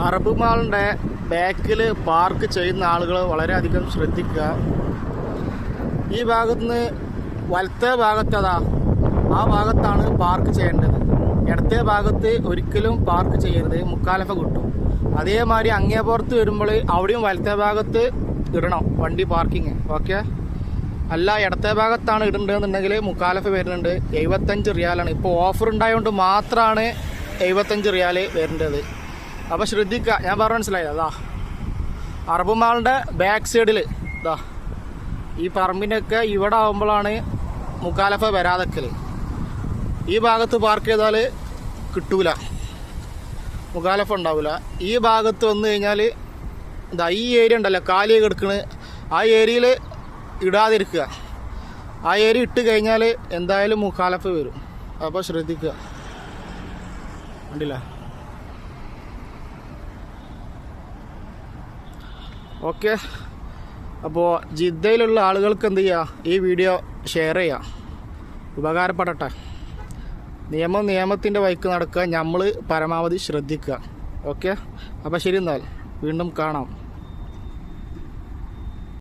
Arab മാളിൻ്റെ ബാക്കിൽ park ചെയ്യുന്ന ആളുകൾ വളരെയധികം ശ്രദ്ധിക്കുക. ഈ ഭാഗത്തുനിന്ന് വലത്തെ ഭാഗത്തതാ ആ ഭാഗത്താണ് പാർക്ക് ചെയ്യേണ്ടത്. ഇടത്തെ ഭാഗത്ത് ഒരിക്കലും പാർക്ക് ചെയ്യരുത്, മുക്കാലഫ കിട്ടും. അതേമാതിരി അങ്ങേപ്പുറത്ത് വരുമ്പോൾ അവിടെയും വലത്തെ ഭാഗത്ത് ഇടണം വണ്ടി പാർക്കിങ്. ഓക്കെ, അല്ല ഇടത്തെ ഭാഗത്താണ് ഇടേണ്ടതെന്നുണ്ടെങ്കിൽ മുക്കാലഫ വരുന്നുണ്ട്. 75 റിയാലാണ്. ഇപ്പോൾ ഓഫർ ഉണ്ടായതുകൊണ്ട് മാത്രമാണ് 75 റിയാൽ വരേണ്ടത്. അപ്പോൾ ശ്രദ്ധിക്കുക, ഞാൻ പറഞ്ഞു മനസ്സിലായില്ല. അതാ അറബ് മാളിൻ്റെ ബാക്ക് സൈഡിൽ ഇതാ ഈ പറമ്പിനൊക്കെ ഇവിടെ ആകുമ്പോഴാണ് മുക്കാലഫ വരാതെക്കൽ. ഈ ഭാഗത്ത് പാർക്ക് ചെയ്താൽ കിട്ടൂല, മുക്കാലഫ ഉണ്ടാവില്ല. ഈ ഭാഗത്ത് വന്നു കഴിഞ്ഞാൽ ഇതാ ഈ ഏരിയ ഉണ്ടല്ലോ കാലി കിടക്കണ്, ആ ഏരിയയിൽ ഇടാതിരിക്കുക. ആ ഏരിയ ഇട്ട് കഴിഞ്ഞാൽ എന്തായാലും മുക്കാലഫ വരും. അപ്പോൾ ശ്രദ്ധിക്കുക. കണ്ടില്ല? ഓക്കെ, അപ്പോൾ ജിദ്ദയിലുള്ള ആളുകൾക്ക് എന്ത് ചെയ്യുക, ഈ വീഡിയോ ഷെയർ ചെയ്യുക, ഉപകാരപ്പെടട്ടെ. നിയമത്തിൻ്റെ വഴിക്ക് നടക്കുക, നമ്മൾ പരമാവധി ശ്രദ്ധിക്കുക. ഓക്കെ, അപ്പോൾ ശരി, എന്നാൽ വീണ്ടും കാണാം.